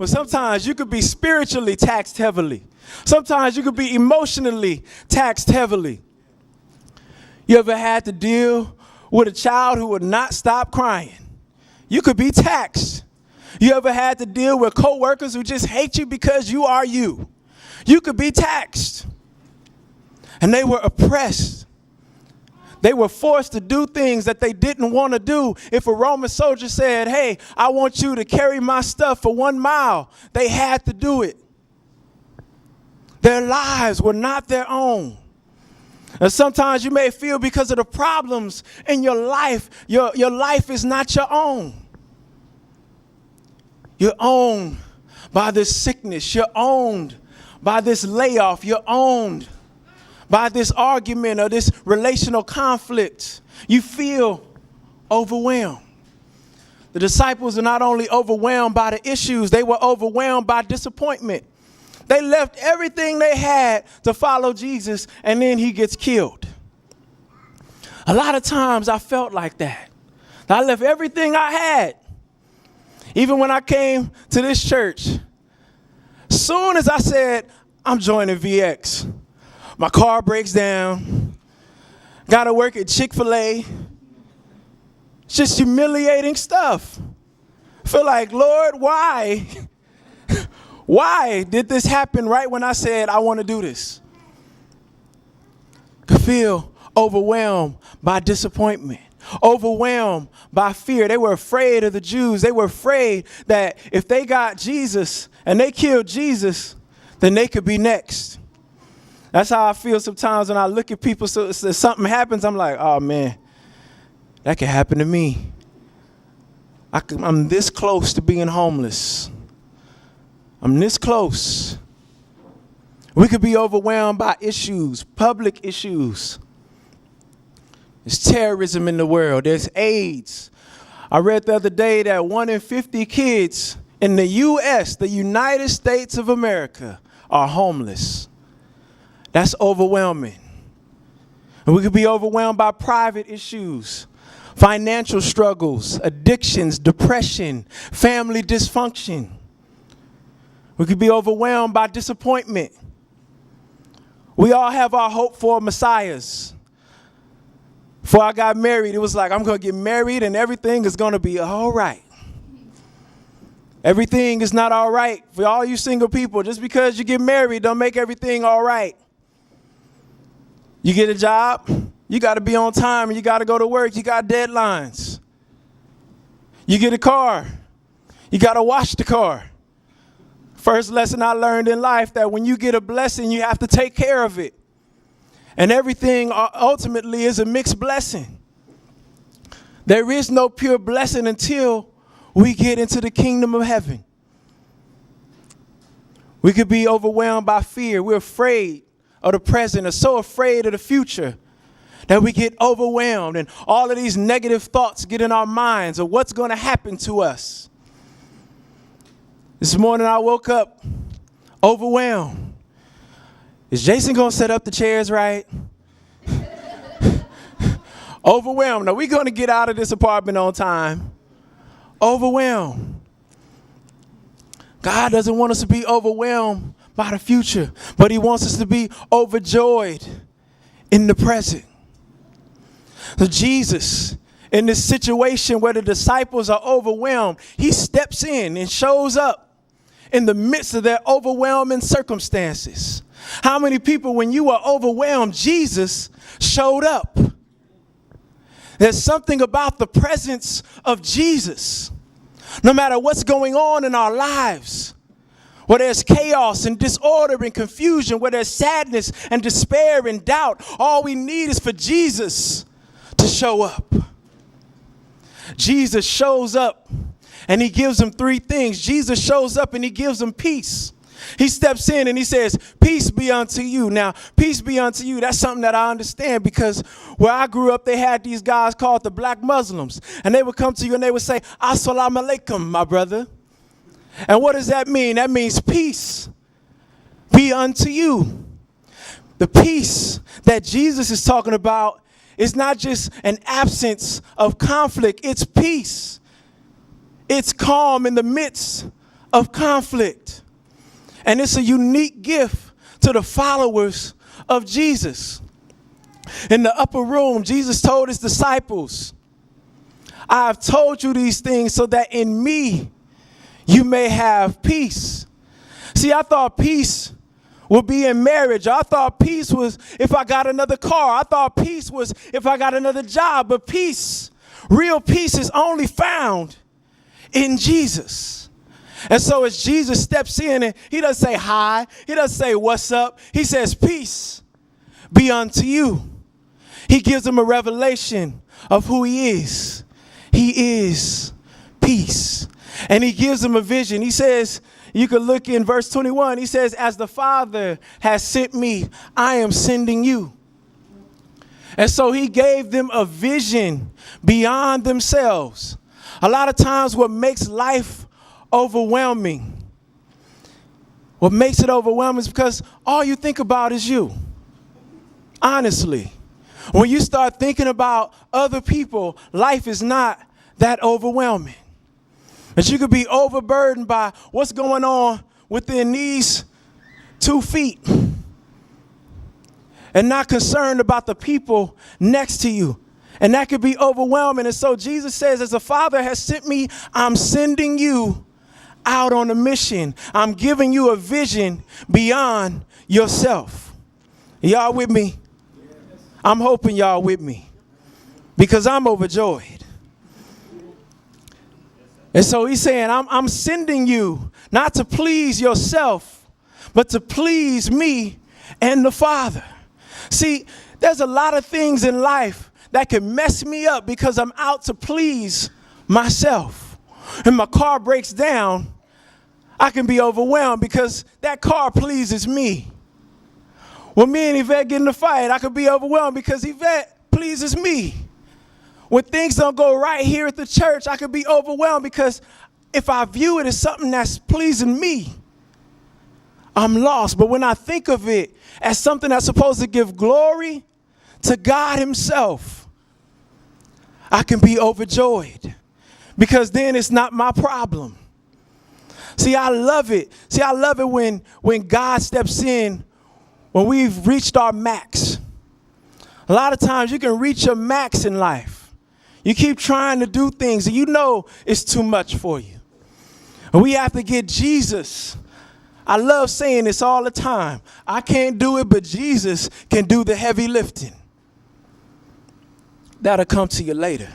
but sometimes you could be spiritually taxed heavily. Sometimes you could be emotionally taxed heavily. You ever had to deal with a child who would not stop crying? You could be taxed. You ever had to deal with coworkers who just hate you because you are you? You could be taxed. And they were oppressed. They were forced to do things that they didn't want to do. If a Roman soldier said, hey, I want you to carry my stuff for 1 mile, they had to do it. Their lives were not their own. And sometimes you may feel because of the problems in your life, your life is not your own. You're owned by this sickness. You're owned by this layoff. You're owned by this argument or this relational conflict. You feel overwhelmed. The disciples are not only overwhelmed by the issues, they were overwhelmed by disappointment. They left everything they had to follow Jesus, and then he gets killed. A lot of times I felt like that. I left everything I had. Even when I came to this church, soon as I said, I'm joining VX, my car breaks down, got to work at Chick-fil-A. It's just humiliating stuff. I feel like, Lord, why? Why did this happen right when I said I want to do this? Could feel overwhelmed by disappointment, overwhelmed by fear. They were afraid of the Jews. They were afraid that if they got Jesus and they killed Jesus, then they could be next. That's how I feel sometimes when I look at people. So something happens, I'm like, oh man, that could happen to me. I'm this close to being homeless. I'm this close. We could be overwhelmed by issues, public issues. There's terrorism in the world. There's AIDS. I read the other day that 1 in 50 kids in the U.S., the United States of America, are homeless. That's overwhelming. And we could be overwhelmed by private issues, financial struggles, addictions, depression, family dysfunction. We could be overwhelmed by disappointment. We all have our hope for messiahs. Before I got married, it was like, I'm going to get married and everything is going to be all right. Everything is not all right. For all you single people, just because you get married don't make everything all right. You get a job, you got to be on time and you got to go to work. You got deadlines. You get a car, you got to wash the car. First lesson I learned in life, that when you get a blessing, you have to take care of it. And everything ultimately is a mixed blessing. There is no pure blessing until we get into the kingdom of heaven. We could be overwhelmed by fear. We're afraid of the present, or so afraid of the future that we get overwhelmed and all of these negative thoughts get in our minds of what's going to happen to us. This morning I woke up overwhelmed. Is Jason going to set up the chairs right? Overwhelmed. Now we're going to get out of this apartment on time. Overwhelmed. God doesn't want us to be overwhelmed by the future, but he wants us to be overjoyed in the present. So Jesus, in this situation where the disciples are overwhelmed, he steps in and shows up in the midst of their overwhelming circumstances. How many people, when you were overwhelmed, Jesus showed up? There's something about the presence of Jesus. No matter what's going on in our lives, where there's chaos and disorder and confusion, where there's sadness and despair and doubt, all we need is for Jesus to show up. Jesus shows up and he gives them 3 things. Jesus shows up and he gives them peace. He steps in and he says, peace be unto you. Now, peace be unto you. That's something that I understand, because where I grew up, they had these guys called the black Muslims. And they would come to you and they would say, assalamu alaikum, my brother. And what does that mean? That means peace be unto you. The peace that Jesus is talking about is not just an absence of conflict. It's peace. It's calm in the midst of conflict. And it's a unique gift to the followers of Jesus. In the upper room, Jesus told his disciples, I have told you these things so that in me you may have peace. See, I thought peace would be in marriage. I thought peace was if I got another car. I thought peace was if I got another job. But peace, real peace, is only found in Jesus. And so as Jesus steps in, and he doesn't say hi, he doesn't say what's up. He says, peace be unto you. He gives them a revelation of who he is. He is peace. And he gives them a vision. He says, you can look in verse 21. He says, as the Father has sent me, I am sending you. And so he gave them a vision beyond themselves. A lot of times what makes life overwhelming, what makes it overwhelming is because all you think about is you. Honestly, when you start thinking about other people, life is not that overwhelming. That you could be overburdened by what's going on within these 2 feet and not concerned about the people next to you. And that could be overwhelming. And so Jesus says, as the Father has sent me, I'm sending you out on a mission. I'm giving you a vision beyond yourself. Y'all with me? I'm hoping y'all with me because I'm overjoyed. And so he's saying, I'm sending you not to please yourself, but to please me and the Father. See, there's a lot of things in life that can mess me up because I'm out to please myself. And my car breaks down, I can be overwhelmed because that car pleases me. When me and Yvette get in a fight, I could be overwhelmed because Yvette pleases me. When things don't go right here at the church, I could be overwhelmed because if I view it as something that's pleasing me, I'm lost. But when I think of it as something that's supposed to give glory to God himself, I can be overjoyed because then it's not my problem. See, I love it. See, I love it when God steps in when we've reached our max. A lot of times you can reach your max in life. You keep trying to do things and you know it's too much for you. And we have to get Jesus. I love saying this all the time. I can't do it, but Jesus can do the heavy lifting. That'll come to you later.